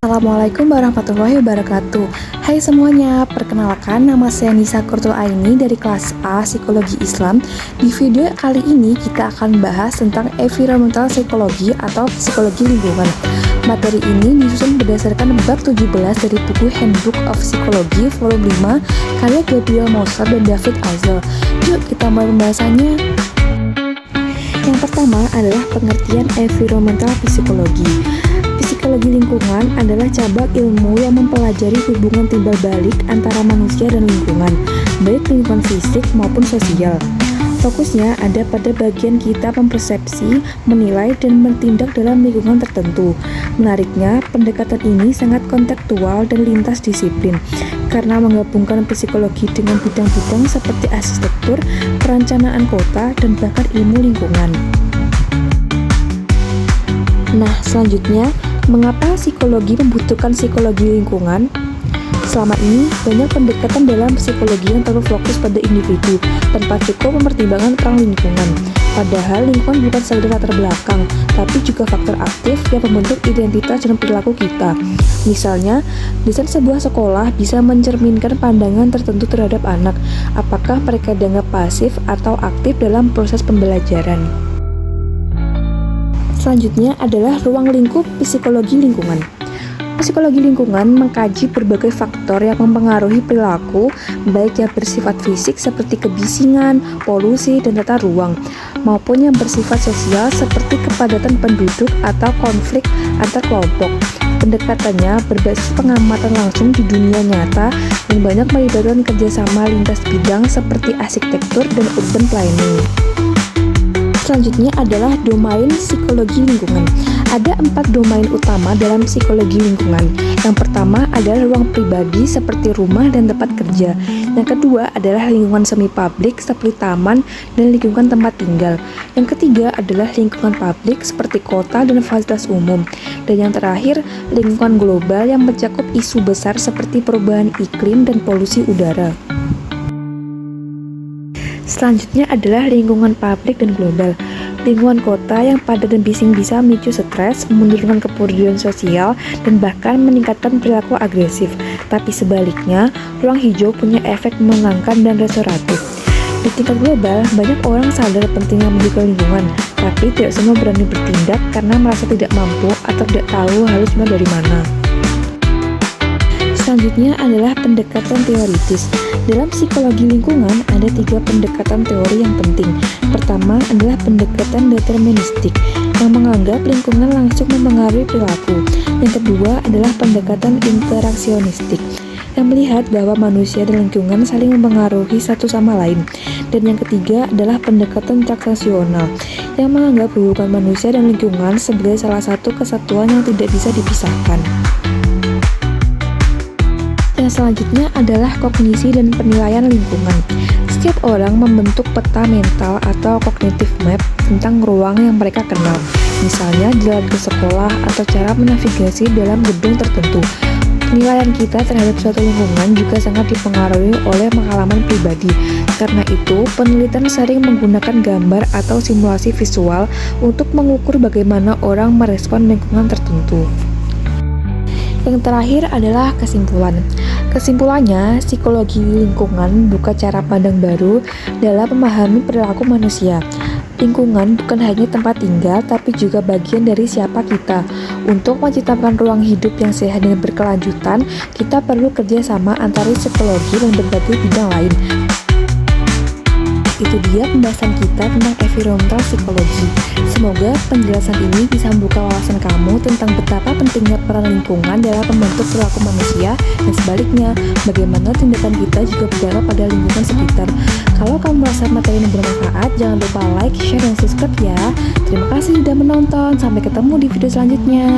Assalamualaikum warahmatullahi wabarakatuh. Hai semuanya, perkenalkan nama saya Nisa Kurtul Aini dari kelas A Psikologi Islam. Di video kali ini kita akan bahas tentang environmental psychology atau psikologi lingkungan. Materi ini disusun berdasarkan bab 17 dari buku Handbook of Psychology volume 5 karya Gabriel Moser dan David Azel. Yuk kita mulai pembahasannya. Yang pertama adalah pengertian environmental psychology. Psikologi lingkungan adalah cabang ilmu yang mempelajari hubungan timbal balik antara manusia dan lingkungan, baik lingkungan fisik maupun sosial. Fokusnya ada pada bagian kita mempersepsi, menilai, dan bertindak dalam lingkungan tertentu. Menariknya, pendekatan ini sangat kontekstual dan lintas disiplin, karena menggabungkan psikologi dengan bidang-bidang seperti arsitektur, perencanaan kota, dan bahkan ilmu lingkungan. Nah, selanjutnya, mengapa psikologi membutuhkan psikologi lingkungan? Selama ini, banyak pendekatan dalam psikologi yang terlalu fokus pada individu, tanpa cukup mempertimbangkan peran lingkungan. Padahal lingkungan bukan saja latar belakang, tapi juga faktor aktif yang membentuk identitas dan perilaku kita. Misalnya, desain sebuah sekolah bisa mencerminkan pandangan tertentu terhadap anak, apakah mereka dianggap pasif atau aktif dalam proses pembelajaran. Selanjutnya adalah ruang lingkup psikologi lingkungan. Psikologi lingkungan mengkaji berbagai faktor yang mempengaruhi perilaku, baik yang bersifat fisik seperti kebisingan, polusi, dan tata ruang, maupun yang bersifat sosial seperti kepadatan penduduk atau konflik antar kelompok. Pendekatannya berbasis pengamatan langsung di dunia nyata dan banyak melibatkan kerjasama lintas bidang seperti arsitektur dan urban planning. Selanjutnya adalah domain psikologi lingkungan. Ada 4 domain utama dalam psikologi lingkungan. Yang pertama adalah ruang pribadi seperti rumah dan tempat kerja. Yang kedua adalah lingkungan semi publik seperti taman dan lingkungan tempat tinggal. Yang ketiga adalah lingkungan publik seperti kota dan fasilitas umum. Dan yang terakhir, lingkungan global yang mencakup isu besar seperti perubahan iklim dan polusi udara. Selanjutnya adalah lingkungan publik dan global. Lingkungan kota yang padat dan bising bisa memicu stres, menurunkan kepedulian sosial, dan bahkan meningkatkan perilaku agresif. Tapi sebaliknya, ruang hijau punya efek menenangkan dan restoratif. Di tingkat global, banyak orang sadar pentingnya menjaga lingkungan, tapi tidak semua berani bertindak karena merasa tidak mampu atau tidak tahu harus mulai dari mana. Selanjutnya adalah pendekatan teoritis. Dalam psikologi lingkungan ada 3 pendekatan teori yang penting. Pertama adalah pendekatan deterministik yang menganggap lingkungan langsung mempengaruhi perilaku. Yang kedua adalah pendekatan interaksionistik yang melihat bahwa manusia dan lingkungan saling mempengaruhi satu sama lain. Dan yang ketiga adalah pendekatan transaksional yang menganggap hubungan manusia dan lingkungan sebagai salah satu kesatuan yang tidak bisa dipisahkan. Yang selanjutnya adalah kognisi dan penilaian lingkungan. Setiap orang membentuk peta mental atau cognitive map tentang ruang yang mereka kenal. Misalnya jalan ke sekolah atau cara menavigasi dalam gedung tertentu. Penilaian kita terhadap suatu lingkungan juga sangat dipengaruhi oleh pengalaman pribadi. Karena itu, penelitian sering menggunakan gambar atau simulasi visual untuk mengukur bagaimana orang merespon lingkungan tertentu. Yang terakhir adalah kesimpulan. Kesimpulannya, psikologi lingkungan membuka cara pandang baru dalam memahami perilaku manusia. Lingkungan bukan hanya tempat tinggal, tapi juga bagian dari siapa kita. Untuk menciptakan ruang hidup yang sehat dan berkelanjutan, kita perlu kerjasama antara psikologi dan berbagai bidang lain. Itu dia pembahasan kita tentang environmental psychology. Semoga penjelasan ini bisa membuka wawasan kamu tentang betapa pentingnya peran lingkungan dalam membentuk perilaku manusia, dan sebaliknya, bagaimana tindakan kita juga berdampak pada lingkungan sekitar. Kalau kamu merasa materi ini bermanfaat, jangan lupa like, share, dan subscribe ya. Terima kasih sudah menonton. Sampai ketemu di video selanjutnya.